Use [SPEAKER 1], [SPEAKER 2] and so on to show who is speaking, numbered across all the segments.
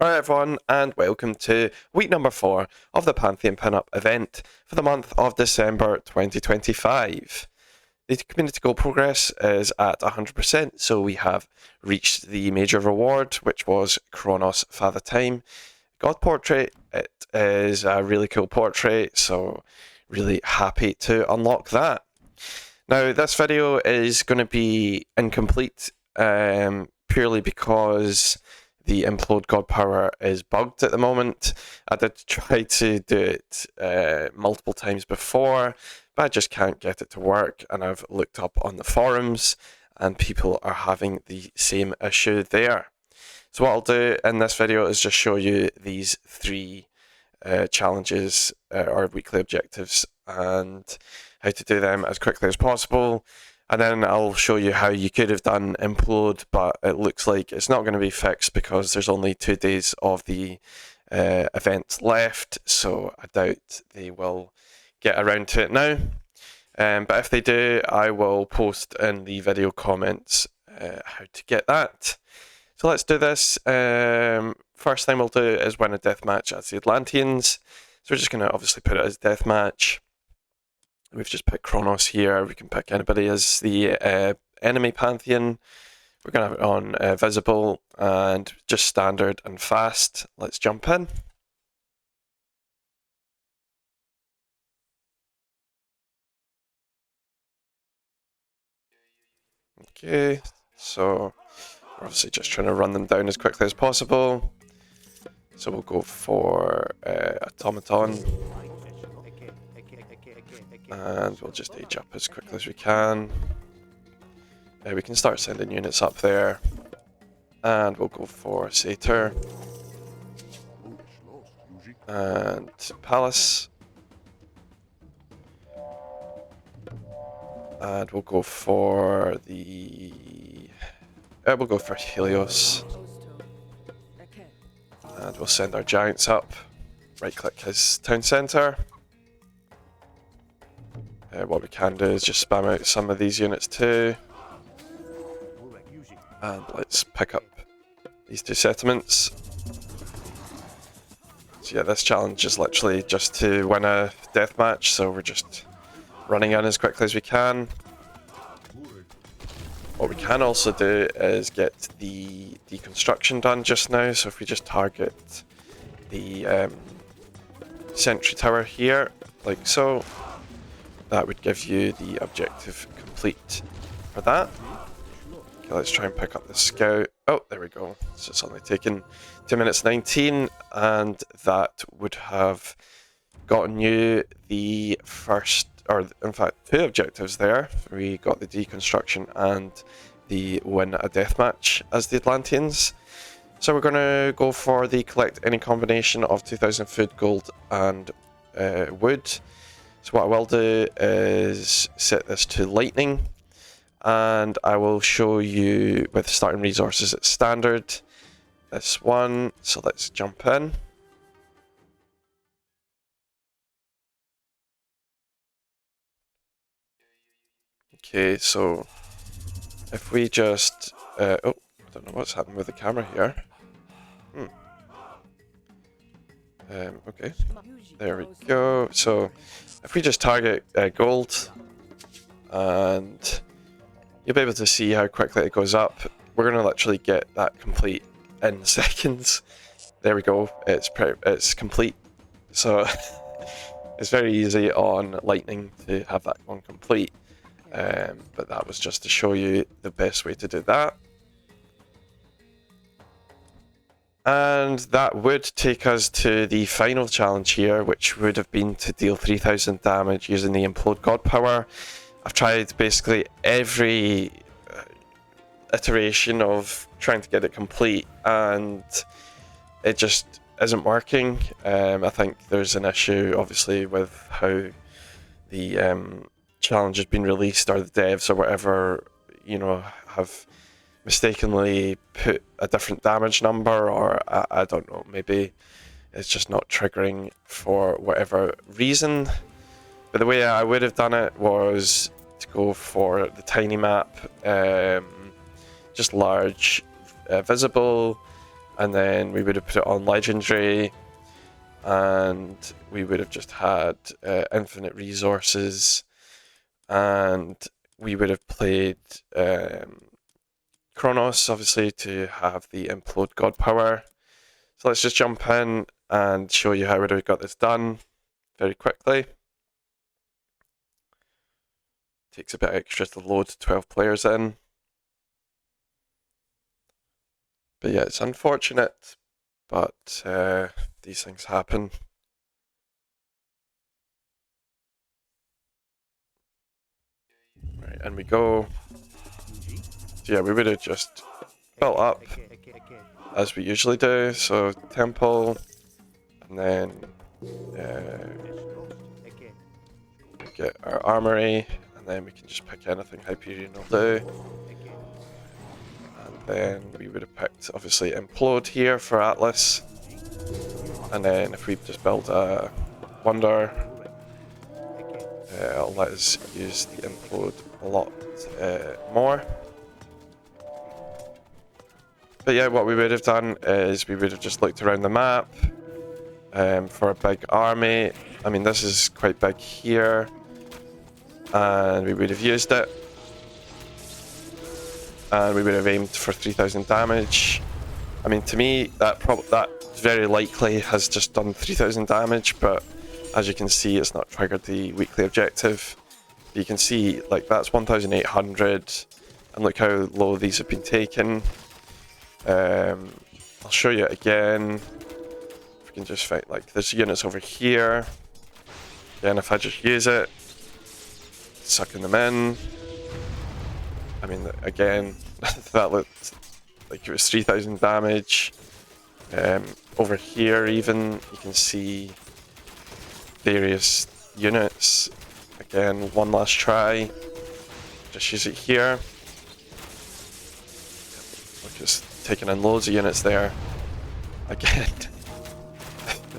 [SPEAKER 1] Alright everyone, and welcome to week number 4 of the Pantheon Pinup event for the month of December 2025. The community goal progress is at 100%, so we have reached the major reward, which was Chronos Father Time God Portrait. It is a really cool portrait, so really happy to unlock that. Now, this video is going to be incomplete purely because the Implode God Power is bugged at the moment. I did try to do it multiple times before, but I just can't get it to work, and I've looked up on the forums and people are having the same issue there. So what I'll do in this video is just show you these 3 challenges or weekly objectives and how to do them as quickly as possible. And then I'll show you how you could have done Implode, but it looks like it's not going to be fixed because there's only 2 days of the event left, so I doubt they will get around to it now. But if they do, I will post in the video comments how to get that. So let's do this. First thing we'll do is win a deathmatch as the Atlanteans. So we're just going to obviously put it as deathmatch. We've just picked Chronos here. We can pick anybody as the enemy Pantheon. We're going to have it on visible and just standard and fast. Let's jump in. Okay, so we're obviously just trying to run them down as quickly as possible. So we'll go for Automaton. And we'll just age up as quickly as we can. We can start sending units up there. And we'll go for Satyr. And Palace. And we'll go for the... we'll go for Helios. And we'll send our giants up. Right click his town centre. What we can do is just spam out some of these units too. And let's pick up these 2 settlements. So yeah, this challenge is literally just to win a deathmatch, so we're just running in as quickly as we can. What we can also do is get the Deconstruction done just now, so if we just target the sentry tower here, like so, that would give you the objective complete for that. Okay, let's try and pick up the scout. Oh, there we go. So it's only taken 2 minutes 19, and that would have gotten you the first, or in fact 2 objectives there. We got the Deconstruction and the win a deathmatch as the Atlanteans. So we're going to go for the collect any combination of 2000 food, gold and wood. So what I will do is set this to lightning, and I will show you with starting resources at standard this one. So let's jump in. Okay, so if we just oh, I don't know what's happened with the camera here. Okay, there we go. So if we just target gold, and you'll be able to see how quickly it goes up. We're going to literally get that complete in seconds. There we go, it's complete. So it's very easy on lightning to have that one complete, but that was just to show you the best way to do that. And that would take us to the final challenge here, which would have been to deal 3000 damage using the Implode God Power. I've tried basically every iteration of trying to get it complete, and it just isn't working. I think there's an issue, obviously, with how the challenge has been released, or the devs or whatever, you know, have mistakenly put a different damage number, or I don't know, maybe it's just not triggering for whatever reason. But the way I would have done it was to go for the tiny map, just large, visible, and then we would have put it on legendary, and we would have just had infinite resources, and we would have played Chronos, obviously, to have the Implode God power. So let's just jump in and show you how we would have got this done very quickly. Takes a bit extra to load 12 players in. But yeah, it's unfortunate, but these things happen. Right, and we go. So yeah, we would have just built up as we usually do. So temple, and then get our armory, and then we can just pick anything Hyperion will do. And then we would have picked, obviously, Implode here for Atlas. And then if we just build a Wonder, it'll let us use the Implode a lot more. But yeah, what we would have done is we would have just looked around the map for a big army. I mean, this is quite big here. And we would have used it. And we would have aimed for 3000 damage. I mean, to me, that very likely has just done 3000 damage, but as you can see, it's not triggered the weekly objective. You can see, like, that's 1800, and look how low these have been taken. I'll show you it again. If we can just find, like, there's units over here. Again, if I just use it, sucking them in. I mean, again, that looked like it was 3000 damage. Over here even, you can see various units. Again, one last try. Just use it here. Look, it's taking in loads of units there. Again,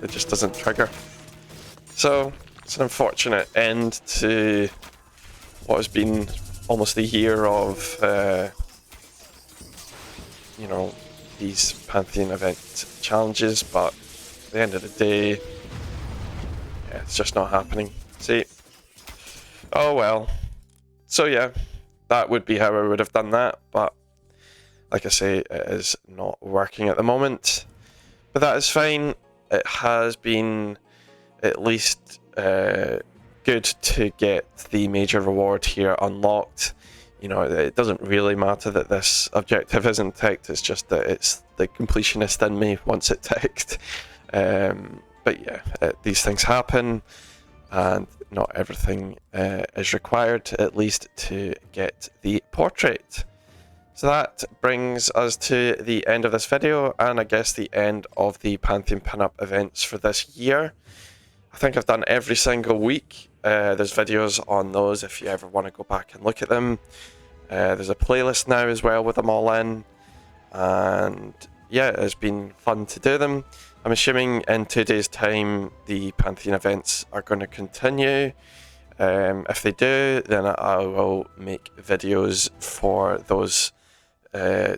[SPEAKER 1] it just doesn't trigger. So, it's an unfortunate end to what has been almost a year of, you know, these Pantheon event challenges, but at the end of the day, yeah, it's just not happening. See? Oh well. So yeah, that would be how I would have done that, but like I say, it is not working at the moment. But that is fine. It has been at least good to get the major reward here unlocked. You know, it doesn't really matter that this objective isn't ticked, it's just that it's the completionist in me wants it ticked. But yeah, these things happen, and not everything is required, at least to get the portrait. So that brings us to the end of this video, and I guess the end of the Pantheon pinup events for this year. I think I've done every single week. There's videos on those if you ever want to go back and look at them. There's a playlist now as well with them all in. And yeah, it's been fun to do them. I'm assuming in 2 days' time the Pantheon events are going to continue. If they do, then I will make videos for those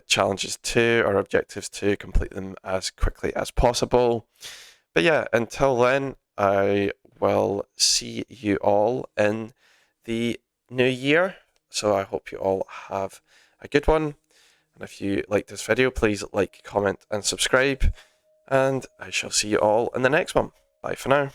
[SPEAKER 1] challenges too, or objectives to complete them as quickly as possible. But yeah, until then, I will see you all in the new year. So I hope you all have a good one. And if you like this video, please like, comment, and subscribe. And I shall see you all in the next one. Bye for now.